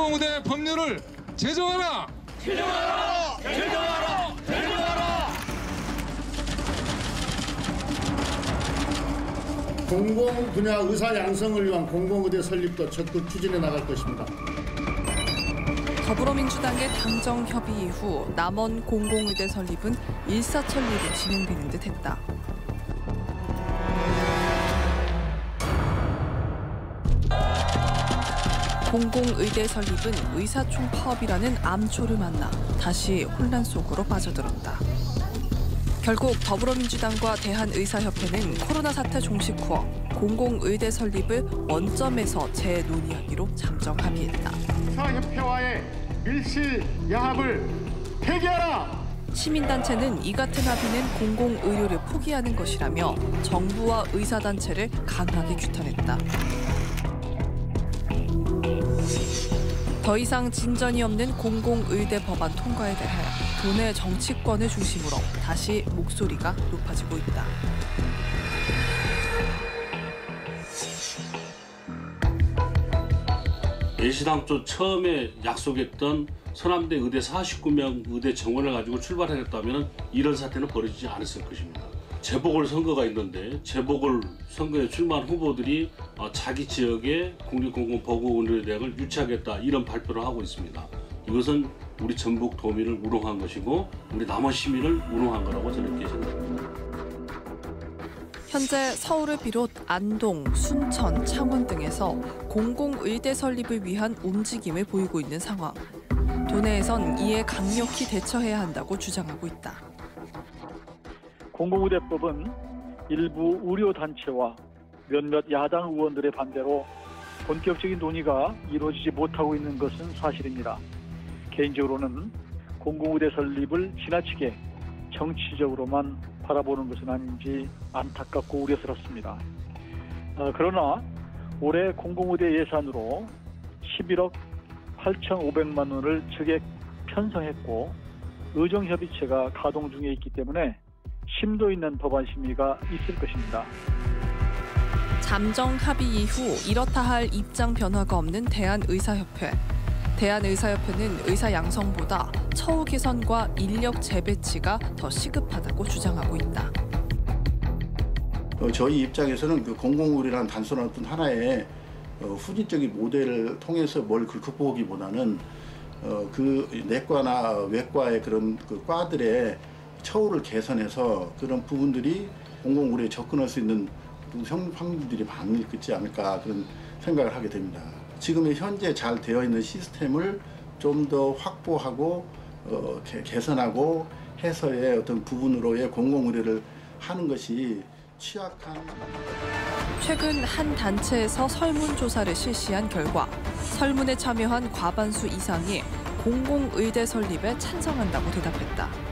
공공의대 법률을 제정하라! 제정하라! 제정하라! 제정하라! 공공 분야 의사 양성을 위한 공공의대 설립도 적극 추진해 나갈 것입니다. 더불어민주당의 당정 협의 이후 남원 공공의대 설립은 일사천리로 진행되는 듯했다. 공공의대 설립은 의사총 파업이라는 암초를 만나 다시 혼란 속으로 빠져들었다. 결국 더불어민주당과 대한의사협회는 코로나 사태 종식 후 공공의대 설립을 원점에서 재논의하기로 잠정 합의했다. 의사협회와의 밀실 야합을 폐기하라! 시민단체는 이 같은 합의는 공공의료를 포기하는 것이라며 정부와 의사단체를 강하게 규탄했다. 더 이상 진전이 없는 공공의대 법안 통과에 대해 도내 정치권을 중심으로 다시 목소리가 높아지고 있다. 예시당초 처음에 약속했던 서남대 의대 49명 의대 정원을 가지고 출발했다면 이런 사태는 벌어지지 않았을 것입니다. 재보궐선거가 있는데 재보궐선거에 출마한 후보들이 자기 지역에 국립공공보건의료대학을 유치하겠다 이런 발표를 하고 있습니다. 이것은 우리 전북 도민을 우롱한 것이고 우리 남원 시민을 우롱한 거라고 저는 이렇게 생각합니다. 현재 서울을 비롯 안동, 순천, 창원 등에서 공공의대 설립을 위한 움직임을 보이고 있는 상황. 도내에선 이에 강력히 대처해야 한다고 주장하고 있다. 공공의대법은 일부 의료단체와 몇몇 야당 의원들의 반대로 본격적인 논의가 이루어지지 못하고 있는 것은 사실입니다. 개인적으로는 공공의대 설립을 지나치게 정치적으로만 바라보는 것은 아닌지 안타깝고 우려스럽습니다. 그러나 올해 공공의대 예산으로 11억 8,500만 원을 증액 편성했고 의정협의체가 가동 중에 있기 때문에 심도 있는 법안 심의가 있을 것입니다. 잠정 합의 이후 이렇다 할 입장 변화가 없는 대한의사협회. 대한의사협회는 의사 양성보다 처우 개선과 인력 재배치가 더 시급하다고 주장하고 있다. 저희 입장에서는 그 공공의료라는 단순한 어떤 하나의 후진적인 모델을 통해서 뭘 극복하기보다는 그 내과나 외과의 그런 그 과들의 처우를 개선해서 그런 부분들이 공공의료에 접근할 수 있는 확률들이 많지 않을까 그런 생각을 하게 됩니다. 지금 현재 잘 되어 있는 시스템을 좀 더 확보하고 개선하고 해서의 어떤 부분으로의 공공의료를 하는 것이 취약한. 최근 한 단체에서 설문조사를 실시한 결과 설문에 참여한 과반수 이상이 공공의대 설립에 찬성한다고 대답했다.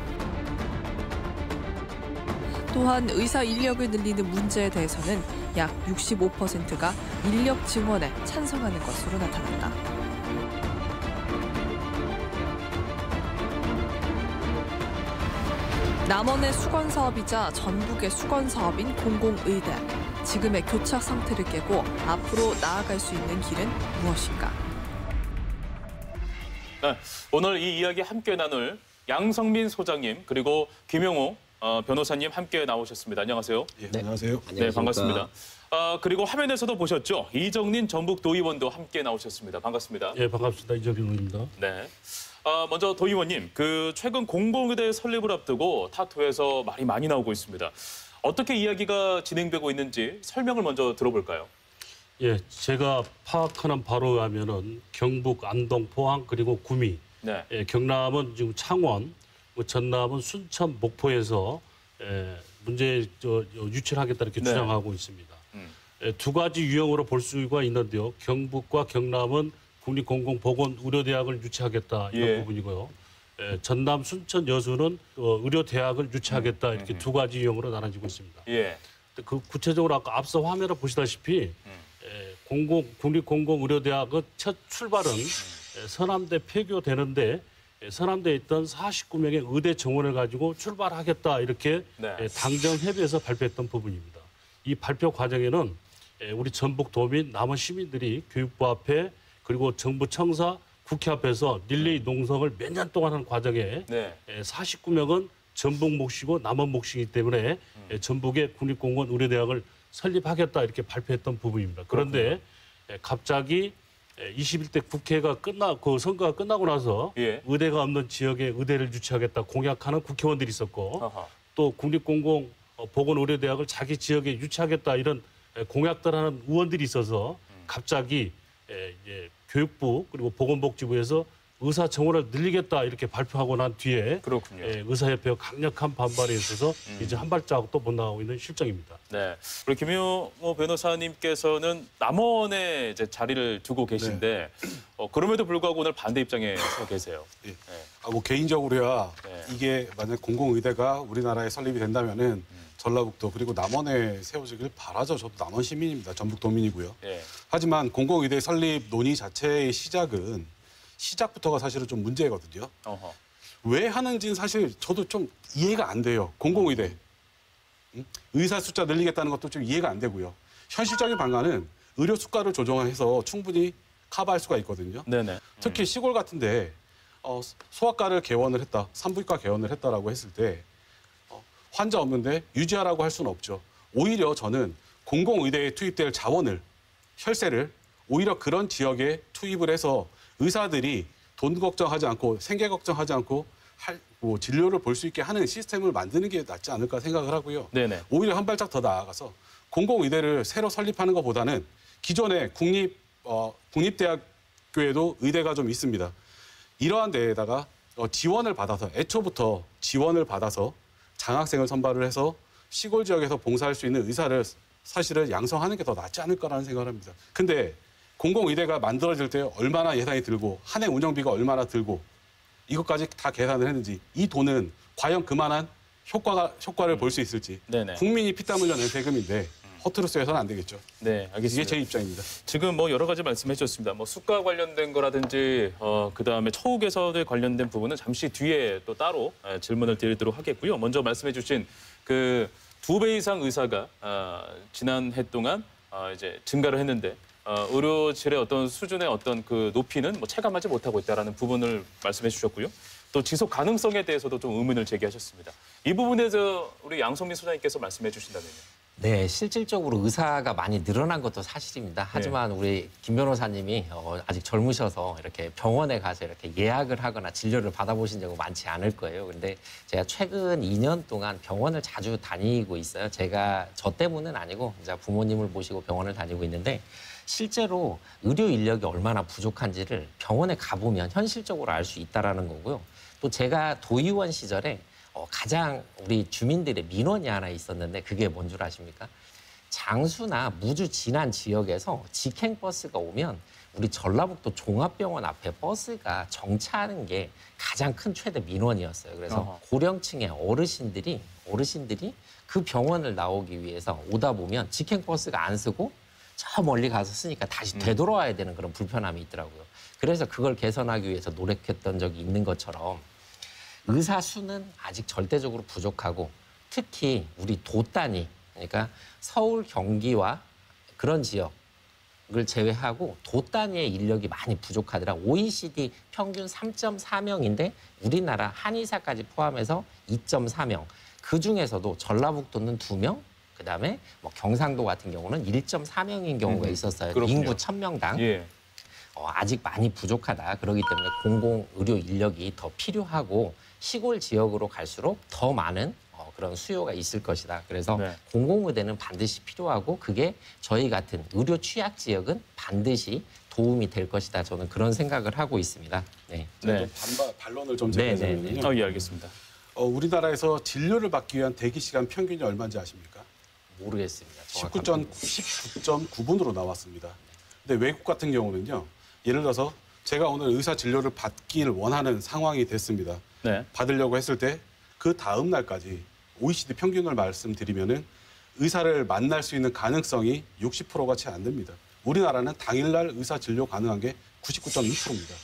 또한 의사 인력을 늘리는 문제에 대해서는 약 65%가 인력 증원에 찬성하는 것으로 나타났다. 남원의 수건사업이자 전북의 수건사업인 공공의대. 지금의 교착 상태를 깨고 앞으로 나아갈 수 있는 길은 무엇인가? 네, 오늘 이 이야기 함께 나눌 양성민 소장님 그리고 김용호 변호사님 함께 나오셨습니다. 안녕하세요. 네, 안녕하세요. 네, 반갑습니다. 그리고 화면에서도 보셨죠? 이정린 전북 도의원도 함께 나오셨습니다. 반갑습니다. 예, 반갑습니다. 이정린 의원입니다. 네. 먼저 도의원님, 최근 공공의대 설립을 앞두고 타 도에서 말이 많이 나오고 있습니다. 어떻게 이야기가 진행되고 있는지 설명을 먼저 들어볼까요? 예, 제가 파악하는 바로 하면은 경북, 안동, 포항 그리고 구미, 네. 예, 경남은 지금 창원, 전남은 순천, 목포에서 문제 유치를 하겠다 이렇게 네. 주장하고 있습니다. 두 가지 유형으로 볼 수가 있는데요. 경북과 경남은 국립공공보건의료대학을 유치하겠다 이런 예. 부분이고요. 전남, 순천, 여수는 의료대학을 유치하겠다 이렇게 두 가지 유형으로 나눠지고 있습니다. 예. 그 구체적으로 아까 앞서 화면을 보시다시피 국립공공의료대학의 첫 출발은 서남대 폐교되는데 서남대에 있던 49명의 의대 정원을 가지고 출발하겠다 이렇게 네. 당정협의에서 발표했던 부분입니다. 이 발표 과정에는 우리 전북 도민, 남원 시민들이 교육부 앞에 그리고 정부 청사, 국회 앞에서 릴레이 농성을 몇 년 동안 하는 과정에 네. 49명은 전북 몫이고 남원 몫이기 때문에 전북의 국립공무원 의료대학을 설립하겠다 이렇게 발표했던 부분입니다. 그런데 갑자기 21대 국회가 그 선거가 끝나고 나서 예. 의대가 없는 지역에 의대를 유치하겠다 공약하는 국회의원들이 있었고 아하. 또 국립공공보건의료대학을 자기 지역에 유치하겠다 이런 공약들 하는 의원들이 있어서 갑자기 교육부 그리고 보건복지부에서 의사 정원을 늘리겠다 이렇게 발표하고 난 뒤에 그렇군요. 의사협회가 강력한 반발에 있어서 이제 한 발자국도 못 나가고 있는 실정입니다. 네, 우리 김효모 변호사님께서는 남원에 이제 자리를 두고 계신데 그럼에도 불구하고 오늘 반대 입장에 서 계세요. 예. 뭐 개인적으로야 네. 이게 만약 공공의대가 우리나라에 설립이 된다면은 전라북도 그리고 남원에 세워지길 바라죠. 저도 남원 시민입니다. 전북 도민이고요. 예. 하지만 공공의대 설립 논의 자체의 시작부터가 사실은 좀 문제거든요. 어허. 왜 하는지는 사실 저도 좀 이해가 안 돼요. 공공의대. 의사 숫자 늘리겠다는 것도 좀 이해가 안 되고요. 현실적인 방안은 의료 수가를 조정해서 충분히 커버할 수가 있거든요. 네네. 특히 시골 같은데 소아과를 개원을 했다, 산부인과 개원을 했다라고 했을 때 환자 없는데 유지하라고 할 수는 없죠. 오히려 저는 공공의대에 투입될 자원을, 혈세를 오히려 그런 지역에 투입을 해서 의사들이 돈 걱정하지 않고 생계 걱정하지 않고 진료를 볼 수 있게 하는 시스템을 만드는 게 낫지 않을까 생각을 하고요. 네네. 오히려 한 발짝 더 나아가서 공공의대를 새로 설립하는 것보다는 기존의 국립대학교에도 의대가 좀 있습니다. 이러한 데에다가 지원을 받아서 애초부터 지원을 받아서 장학생을 선발을 해서 시골 지역에서 봉사할 수 있는 의사를 사실은 양성하는 게 더 낫지 않을까라는 생각을 합니다. 근데 공공의대가 만들어질 때 얼마나 예산이 들고 한 해 운영비가 얼마나 들고 이것까지 다 계산을 했는지 이 돈은 과연 그만한 효과를 볼 수 있을지 네네. 국민이 피땀 흘려 낸 세금인데 허투루 쓰여서는 안 되겠죠. 네, 알겠습니다. 이게 제 입장입니다. 지금 뭐 여러 가지 말씀해 주셨습니다. 뭐 수가 관련된 거라든지 그다음에 처우 개선에 관련된 부분은 잠시 뒤에 또 따로 질문을 드리도록 하겠고요. 먼저 말씀해 주신 그 2배 이상 의사가 지난 해 동안 이제 증가를 했는데 의료질의 어떤 수준의 어떤 그 높이는 뭐 체감하지 못하고 있다라는 부분을 말씀해 주셨고요. 또 지속 가능성에 대해서도 좀 의문을 제기하셨습니다. 이 부분에 대해서 우리 양성민 소장님께서 말씀해 주신다면요. 네, 실질적으로 의사가 많이 늘어난 것도 사실입니다. 하지만 우리 김 변호사님이 아직 젊으셔서 이렇게 병원에 가서 이렇게 예약을 하거나 진료를 받아보신 적은 많지 않을 거예요. 근데 제가 최근 2년 동안 병원을 자주 다니고 있어요. 저 때문은 아니고 이제 부모님을 모시고 병원을 다니고 있는데 실제로 의료 인력이 얼마나 부족한지를 병원에 가보면 현실적으로 알 수 있다라는 거고요. 또 제가 도의원 시절에 가장 우리 주민들의 민원이 하나 있었는데 그게 뭔 줄 아십니까? 장수나 무주 진안 지역에서 직행버스가 오면 우리 전라북도 종합병원 앞에 버스가 정차하는 게 가장 큰 최대 민원이었어요. 그래서 고령층의 어르신들이 그 병원을 나오기 위해서 오다 보면 직행버스가 안 쓰고 저 멀리 가서 쓰니까 다시 되돌아와야 되는 그런 불편함이 있더라고요. 그래서 그걸 개선하기 위해서 노력했던 적이 있는 것처럼 의사 수는 아직 절대적으로 부족하고 특히 우리 도 단위, 그러니까 서울, 경기와 그런 지역을 제외하고 도 단위의 인력이 많이 부족하더라. OECD 평균 3.4명인데 우리나라 한의사까지 포함해서 2.4명. 그중에서도 전라북도는 2명, 그다음에 뭐 경상도 같은 경우는 1.4명인 경우가 있었어요. 그렇군요. 인구 1000명당. 예. 아직 많이 부족하다. 그렇기 때문에 공공의료 인력이 더 필요하고 시골 지역으로 갈수록 더 많은 그런 수요가 있을 것이다. 그래서 네. 공공의대는 반드시 필요하고 그게 저희 같은 의료 취약 지역은 반드시 도움이 될 것이다. 저는 그런 생각을 하고 있습니다. 네. 네. 반론을 좀 네, 제기하자면요. 예, 알겠습니다. 우리나라에서 진료를 받기 위한 대기 시간 평균이 얼마인지 아십니까? 모르겠습니다. 19.9분으로 나왔습니다. 근데 외국 같은 경우는요. 예를 들어서 제가 오늘 의사 진료를 받기를 원하는 상황이 됐습니다. 네. 받으려고 했을 때 그 다음 날까지 OECD 평균을 말씀드리면은 의사를 만날 수 있는 가능성이 60%가 채 안 됩니다. 우리나라는 당일날 의사 진료 가능한 게 99.2%입니다.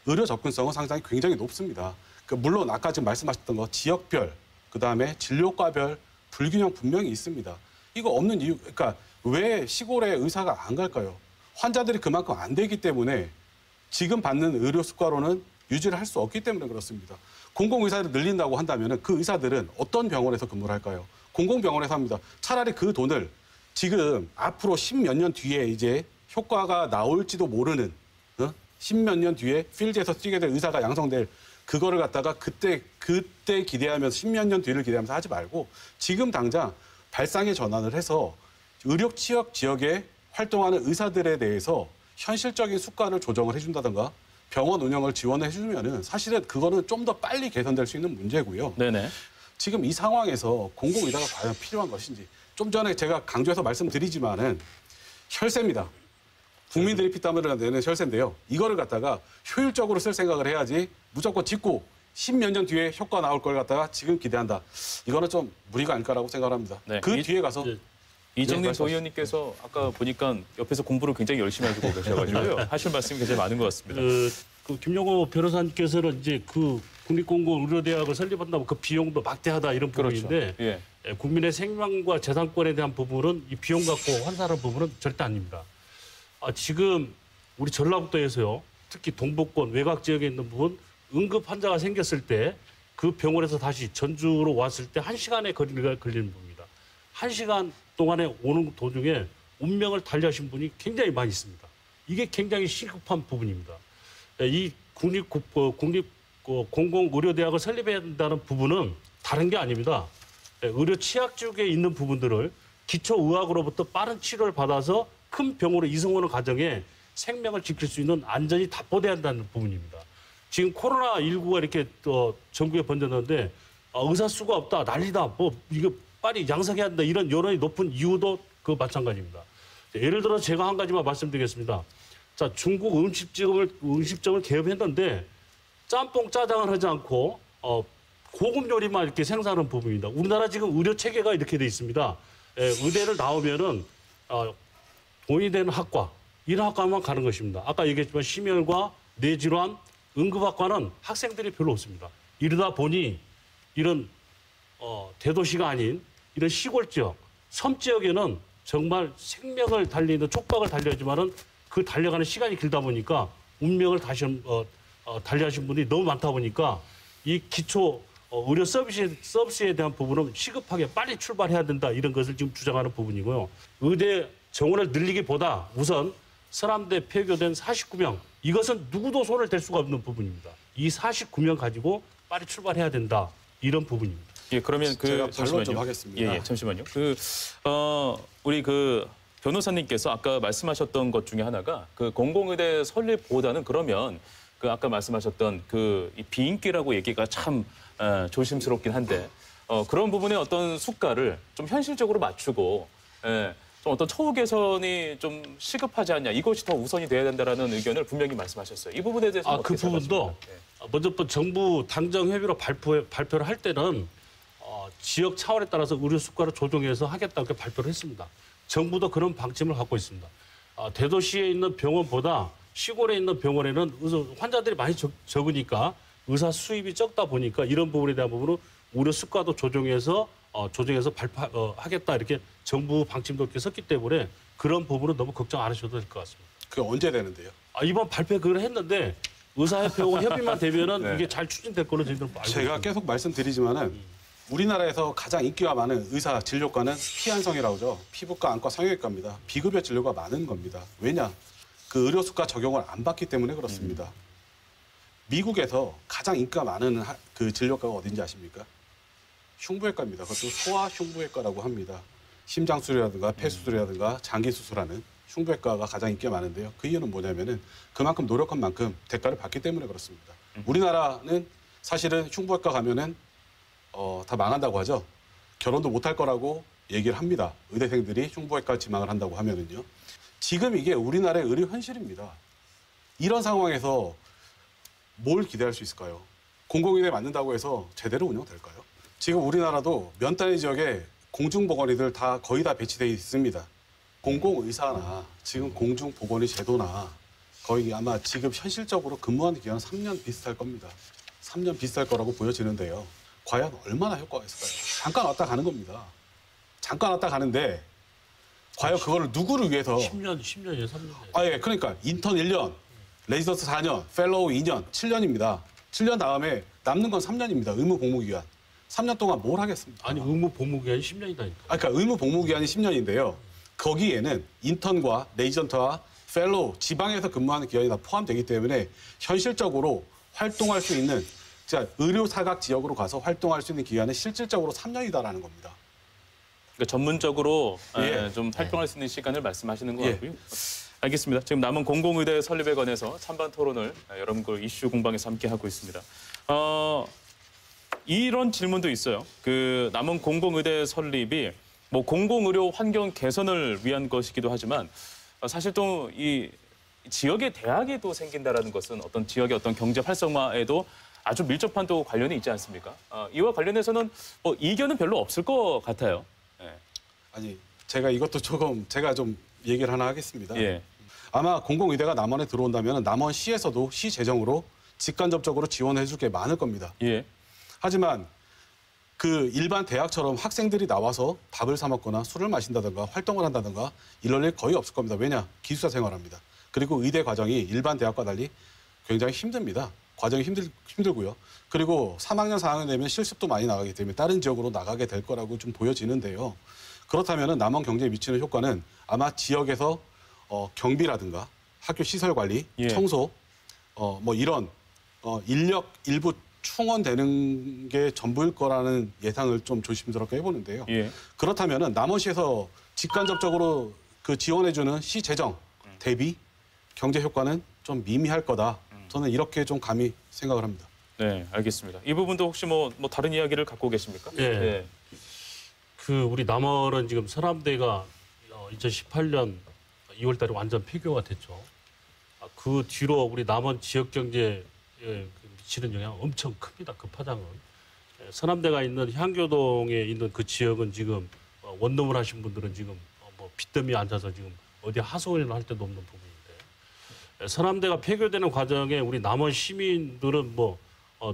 의료 접근성은 상당히 굉장히 높습니다. 물론 아까 지금 말씀하셨던 거 지역별, 그다음에 진료과별 불균형 분명히 있습니다. 이거 없는 이유, 그러니까 왜 시골에 의사가 안 갈까요? 환자들이 그만큼 안 되기 때문에 지금 받는 의료 수가로는 유지를 할 수 없기 때문에 그렇습니다. 공공의사를 늘린다고 한다면 그 의사들은 어떤 병원에서 근무를 할까요? 공공병원에서 합니다. 차라리 그 돈을 지금 앞으로 10몇 년 뒤에 이제 효과가 나올지도 모르는 10몇 년 뒤에 필드에서 뛰게 될 의사가 양성될 그거를 갖다가 그때 기대하면서 10몇 년 뒤를 기대하면서 하지 말고 지금 당장 발상의 전환을 해서 의료 취약 지역에 활동하는 의사들에 대해서 현실적인 수가를 조정을 해준다든가 병원 운영을 지원해 주면은 사실은 그거는 좀 더 빨리 개선될 수 있는 문제고요. 네네. 지금 이 상황에서 공공의사가 과연 필요한 것인지 좀 전에 제가 강조해서 말씀드리지만은 혈세입니다. 국민들이 피땀을 내는 혈세인데요. 이거를 갖다가 효율적으로 쓸 생각을 해야지 무조건 짓고 10몇 년 뒤에 효과 나올 걸 갖다가 지금 기대한다. 이거는 좀 무리가 아닐까라고 생각을 합니다. 네. 그 뒤에 가서 이정림 네, 도의원님께서 아까 보니까 옆에서 공부를 굉장히 열심히 하시고 계셔가지고요. 하실 말씀이 굉장히 많은 것 같습니다. 그 김용호 변호사님께서는 이제 그 국립공공의료대학을 설립한다면 그 비용도 막대하다 이런 부분인데 예. 국민의 생명과 재산권에 대한 부분은 이 비용 갖고 환산하는 부분은 절대 아닙니다. 지금 우리 전라북도에서요, 특히 동북권 외곽 지역에 있는 부분 응급 환자가 생겼을 때 그 병원에서 다시 전주로 왔을 때 1시간의 거리가 걸리는 부분입니다. 1시간 동안에 오는 도중에 운명을 달리하신 분이 굉장히 많이 있습니다. 이게 굉장히 시급한 부분입니다. 이 공공의료대학을 설립해야 된다는 부분은 다른 게 아닙니다. 의료 취약 지역에 있는 부분들을 기초의학으로부터 빠른 치료를 받아서 큰 병으로 이송하는 과정에 생명을 지킬 수 있는 안전이 답보돼야 한다는 부분입니다. 지금 코로나19가 이렇게 전국에 번졌는데 의사 수가 없다, 난리다, 이거 빨리 양성해야 한다 이런 여론이 높은 이유도 그 마찬가지입니다. 예를 들어 제가 한 가지만 말씀드리겠습니다. 자, 중국 음식점을 개업했는데 짬뽕 짜장을 하지 않고 고급 요리만 이렇게 생산하는 부분입니다. 우리나라 지금 의료 체계가 이렇게 돼 있습니다. 의대를 나오면은 돈이 되는 학과, 이런 학과만 가는 것입니다. 아까 얘기했지만 심혈과 뇌질환, 응급학과는 학생들이 별로 없습니다. 이러다 보니 이런 대도시가 아닌 이런 시골 지역, 섬 지역에는 정말 생명을 달리는 촉박을 달려야지만은 그 달려가는 시간이 길다 보니까 운명을 다시 달리하신 분이 너무 많다 보니까 이 기초 의료 서비스에 대한 부분은 시급하게 빨리 출발해야 된다 이런 것을 지금 주장하는 부분이고요. 의대 정원을 늘리기보다 우선 서남대 폐교된 49명 이것은 누구도 손을 댈 수가 없는 부분입니다. 이 49명 가지고 빨리 출발해야 된다 이런 부분입니다. 예, 그러면 제가 반론 좀 하겠습니다. 예, 잠시만요. 우리 변호사님께서 아까 말씀하셨던 것 중에 하나가 그 공공의대 설립보다는 그러면 그 아까 말씀하셨던 이 비인기라고 얘기가 참 조심스럽긴 한데 그런 부분의 어떤 수가를 좀 현실적으로 맞추고 좀 어떤 처우 개선이 좀 시급하지 않냐 이것이 더 우선이 돼야 된다라는 의견을 분명히 말씀하셨어요. 이 부분에 대해서 어떻게 그 부분도 먼저 정부 당정 협의로 발표를 할 때는 지역 차원에 따라서 의료 수가를 조정해서 하겠다 이렇게 발표를 했습니다. 정부도 그런 방침을 갖고 있습니다. 대도시에 있는 병원보다 시골에 있는 병원에는 환자들이 많이 적으니까 의사 수입이 적다 보니까 이런 부분에 대한 부분은 의료 수가도 조정해서 하겠다 이렇게 정부 방침도 이렇게 섰기 때문에 그런 부분은 너무 걱정 안 하셔도 될 것 같습니다. 그게 언제 되는데요? 이번 발표 그걸 했는데 의사협회하고 협의만 되면은 네. 이게 잘 추진될 걸로 저희들은 알고 있습니다. 제가 계속 말씀드리지만은 우리나라에서 가장 인기가 많은 의사 진료과는 피한성이라고 하죠. 피부과, 안과, 성형외과입니다. 비급여 진료가 많은 겁니다. 왜냐? 그 의료 수가 적용을 안 받기 때문에 그렇습니다. 미국에서 가장 인기가 많은 그 진료과가 어딘지 아십니까? 흉부외과입니다. 그것도 소아 흉부외과라고 합니다. 심장 수술이라든가 폐 수술이라든가 장기 수술하는 흉부외과가 가장 인기가 많은데요. 그 이유는 뭐냐면은 그만큼 노력한 만큼 대가를 받기 때문에 그렇습니다. 우리나라는 사실은 흉부외과 가면은 다 망한다고 하죠. 결혼도 못할 거라고 얘기를 합니다. 의대생들이 흉부외과 지망을 한다고 하면은요. 지금 이게 우리나라의 의료 현실입니다. 이런 상황에서 뭘 기대할 수 있을까요? 공공의대 만든다고 해서 제대로 운영될까요? 지금 우리나라도 면 단위 지역에 공중보건의들 다 거의 다 배치되어 있습니다. 공공의사나 지금 공중보건의 제도나 거의 아마 지금 현실적으로 근무하는 기간은 3년 비슷할 겁니다. 3년 비슷할 거라고 보여지는데요. 과연 얼마나 효과가 있을까요? 잠깐 왔다 가는 겁니다. 잠깐 왔다 가는데 과연 그거를 누구를 위해서 10년이에요, 3년. 예, 그러니까 인턴 1년, 레지던트 4년, 펠로우 2년, 7년입니다. 7년 다음에 남는 건 3년입니다. 의무 복무 기간. 3년 동안 뭘 하겠습니까? 아니 의무 복무 기간이 10년이다니까. 그러니까 의무 복무 기간이 10년인데요. 거기에는 인턴과 레지던트와 펠로우, 지방에서 근무하는 기간이 다 포함되기 때문에 현실적으로 활동할 수 있는 의료 사각 지역으로 가서 활동할 수 있는 기간은 실질적으로 3년이다라는 겁니다. 그러니까 전문적으로 예. 좀 활동할 수 있는 시간을 말씀하시는 것 예. 같고요. 알겠습니다. 지금 남은 공공의대 설립에 관해서 찬반 토론을 여러분과 이슈 공방에서 함께 하고 있습니다. 이런 질문도 있어요. 그 남은 공공의대 설립이 뭐 공공의료 환경 개선을 위한 것이기도 하지만 사실 또 이 지역의 대학에도 생긴다라는 것은 어떤 지역의 어떤 경제 활성화에도 아주 밀접한 또 관련이 있지 않습니까? 이와 관련해서는 뭐 이견은 별로 없을 것 같아요. 예. 아니, 제가 좀 얘기를 하나 하겠습니다. 예. 아마 공공의대가 남원에 들어온다면 남원시에서도 시 재정으로 직간접적으로 지원해 줄 게 많을 겁니다. 예. 하지만 그 일반 대학처럼 학생들이 나와서 밥을 사 먹거나 술을 마신다든가 활동을 한다든가 이럴 일 거의 없을 겁니다. 왜냐? 기숙사 생활합니다. 그리고 의대 과정이 일반 대학과 달리 굉장히 힘듭니다. 과정이 힘들고요. 그리고 3학년, 4학년 되면 실습도 많이 나가기 때문에 다른 지역으로 나가게 될 거라고 좀 보여지는데요. 그렇다면 남원 경제에 미치는 효과는 아마 지역에서 경비라든가 학교 시설 관리, 예. 청소, 뭐 이런 인력 일부 충원되는 게 전부일 거라는 예상을 좀 조심스럽게 해보는데요. 예. 그렇다면 남원시에서 직간접적으로 그 지원해주는 시 재정 대비 경제 효과는 좀 미미할 거다. 저는 이렇게 좀 감히 생각을 합니다. 네, 알겠습니다. 이 부분도 혹시 뭐 다른 이야기를 갖고 계십니까? 예. 네. 그 우리 남원은 지금 서남대가 2018년 2월달에 완전 폐교가 됐죠. 그 뒤로 우리 남원 지역 경제에 미치는 영향 엄청 큽니다. 그 파장은. 서남대가 있는 향교동에 있는 그 지역은 지금 원룸을 하신 분들은 지금 뭐 빚더미에 앉아서 지금 어디 하소연을 할 데도 없는 부분인데 서남대가 폐교되는 과정에 우리 남원 시민들은 뭐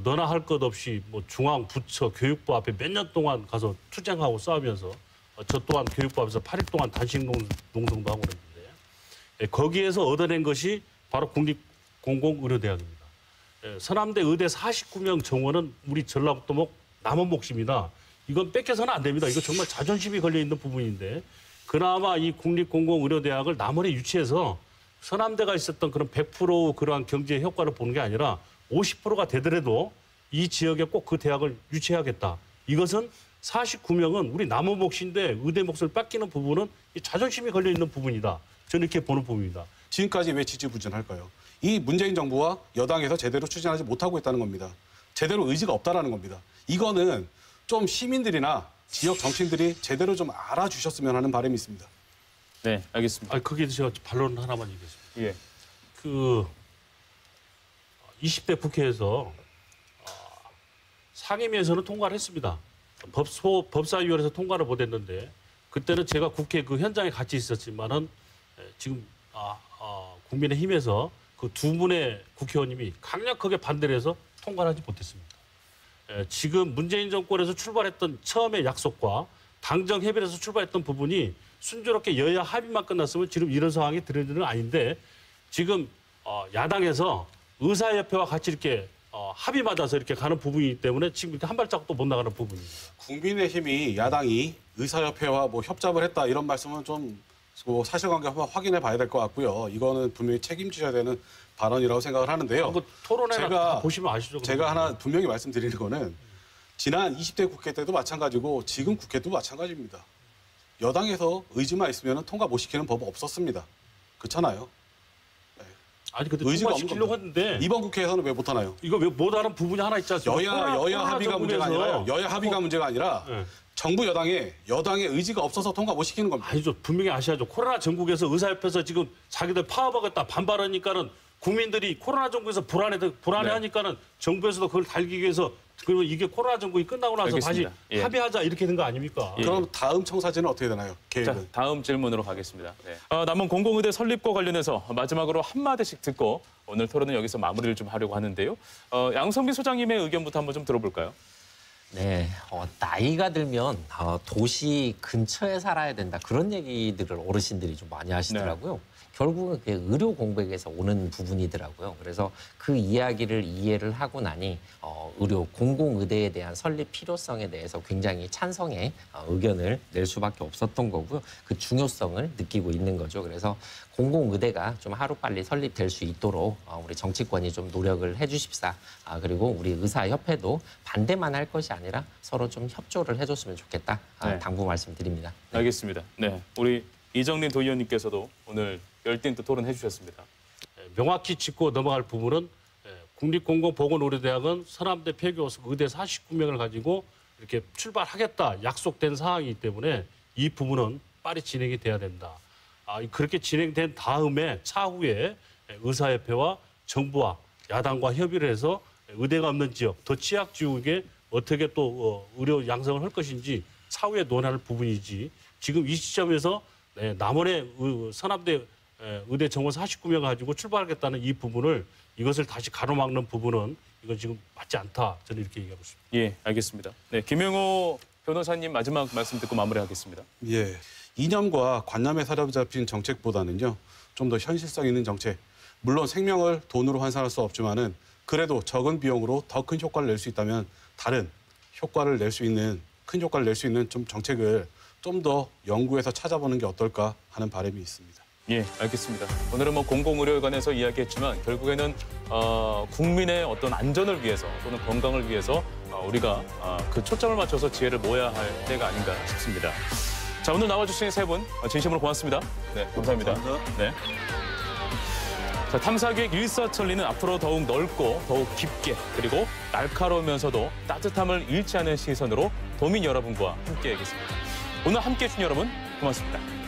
너나 할 것 없이 뭐 중앙 부처 교육부 앞에 몇 년 동안 가서 투쟁하고 싸우면서 저 또한 교육부 앞에서 8일 동안 단식 농성도 하고 그랬는데 거기에서 얻어낸 것이 바로 국립공공의료대학입니다. 서남대 의대 49명 정원은 우리 전라북도목 남원 몫입니다. 이건 뺏겨서는 안 됩니다. 이거 정말 자존심이 걸려 있는 부분인데 그나마 이 국립공공의료대학을 남원에 유치해서 서남대가 있었던 그런 100% 그러한 경제 효과를 보는 게 아니라 50%가 되더라도 이 지역에 꼭 그 대학을 유치해야겠다. 이것은 49명은 우리 남원 몫인데 의대 몫을 뺏기는 부분은 이 자존심이 걸려 있는 부분이다. 저는 이렇게 보는 부분입니다. 지금까지 왜 지지부진할까요? 이 문재인 정부와 여당에서 제대로 추진하지 못하고 있다는 겁니다. 제대로 의지가 없다라는 겁니다. 이거는 좀 시민들이나 지역 정치인들이 제대로 좀 알아주셨으면 하는 바람이 있습니다. 네, 알겠습니다. 거기에 제가 반론 하나만 얘기했습니다. 예. 그 20대 국회에서 상임위에서는 통과를 했습니다. 법사위원회에서 통과를 못했는데 그때는 제가 국회 그 현장에 같이 있었지만은 지금 국민의힘에서 그 두 분의 국회의원님이 강력하게 반대를 해서 통과를 하지 못했습니다. 지금 문재인 정권에서 출발했던 처음의 약속과 당정 협의에서 출발했던 부분이 순조롭게 여야 합의만 끝났으면 지금 이런 상황이 들어지는 건 아닌데 지금 야당에서 의사협회와 같이 이렇게 합의 맞아서 이렇게 가는 부분이기 때문에 지금 이렇게 한 발자국도 못 나가는 부분입니다. 국민의힘이 야당이 의사협회와 뭐 협잡을 했다 이런 말씀은 좀 사실관계 한번 확인해 봐야 될 것 같고요. 이거는 분명히 책임지셔야 되는 발언이라고 생각을 하는데요. 토론회 다 보시면 아시죠? 제가 하나 분명히 말씀드리는 거는 지난 20대 국회 때도 마찬가지고 지금 국회도 마찬가지입니다. 여당에서 의지만 있으면 통과 못 시키는 법은 없었습니다. 그렇잖아요. 네. 아니 근데 의지가 없는 통과시키려고 겁니다. 했는데 이번 국회에서는 왜 못하나요? 이거 왜 못하는 부분이 하나 있지 않습니까? 여야 합의가 문제가 아니라요. 여야 합의가 문제가 아니라 네. 정부 여당의 의지가 없어서 통과 못 시키는 겁니다. 아니죠. 분명히 아셔야죠. 코로나 전국에서 의사협회에서 지금 자기들 파업하겠다 반발하니까는 국민들이 코로나 정국에서 불안해하니까는 정부에서도 그걸 달기 위해서 그리고 이게 코로나 정국이 끝나고 나서 알겠습니다. 다시 합의하자 이렇게 된 거 아닙니까? 그럼 다음 청사진은 어떻게 되나요? 계획은? 자, 다음 질문으로 가겠습니다. 네. 남원 공공의대 설립과 관련해서 마지막으로 한마디씩 듣고 오늘 토론은 여기서 마무리를 좀 하려고 하는데요. 양성빈 소장님의 의견부터 한번 좀 들어볼까요? 네, 나이가 들면 도시 근처에 살아야 된다 그런 얘기들을 어르신들이 좀 많이 하시더라고요. 결국은 그게 의료 공백에서 오는 부분이더라고요. 그래서 그 이야기를 이해를 하고 나니 의료 공공의대에 대한 설립 필요성에 대해서 굉장히 찬성의 의견을 낼 수밖에 없었던 거고요. 그 중요성을 느끼고 있는 거죠. 그래서 공공의대가 좀 하루빨리 설립될 수 있도록 우리 정치권이 좀 노력을 해주십사. 그리고 우리 의사협회도 반대만 할 것이 아니라 서로 좀 협조를 해줬으면 좋겠다. 네. 당부 말씀드립니다. 알겠습니다. 네, 우리 이정린 도의원님께서도 오늘 열띤 또 토론해 주셨습니다. 명확히 짚고 넘어갈 부분은 국립공공보건의료대학은 서남대 폐교수 의대 49명을 가지고 이렇게 출발하겠다 약속된 사항이기 때문에 이 부분은 빨리 진행이 돼야 된다. 그렇게 진행된 다음에 차후에 의사협회와 정부와 야당과 협의를 해서 의대가 없는 지역, 더 취약 지역에 어떻게 또 의료 양성을 할 것인지 차후에 논할 부분이지 지금 이 시점에서 남원의 서남대 의대 정원 49명 가지고 출발하겠다는 이 부분을 이것을 다시 가로막는 부분은 이건 지금 맞지 않다. 저는 이렇게 얘기하고 있습니다. 예, 알겠습니다. 네, 김영호 변호사님 마지막 말씀 듣고 마무리하겠습니다. 예, 이념과 관념에 사로잡힌 정책보다는요, 좀 더 현실성 있는 정책. 물론 생명을 돈으로 환산할 수 없지만은 그래도 적은 비용으로 더 큰 효과를 낼 수 있다면 다른 효과를 낼 수 있는 큰 효과를 낼 수 있는 좀 정책을 좀 더 연구해서 찾아보는 게 어떨까 하는 바람이 있습니다. 예, 알겠습니다. 오늘은 뭐 공공의료에 관해서 이야기했지만 결국에는 국민의 어떤 안전을 위해서 또는 건강을 위해서 우리가 그 초점을 맞춰서 지혜를 모아야 할 때가 아닌가 싶습니다. 자, 오늘 나와주신 세 분 진심으로 고맙습니다. 네, 감사합니다. 네. 자, 탐사기획 일사천리는 앞으로 더욱 넓고 더욱 깊게 그리고 날카로우면서도 따뜻함을 잃지 않은 시선으로 도민 여러분과 함께하겠습니다. 오늘 함께해 주신 여러분 고맙습니다.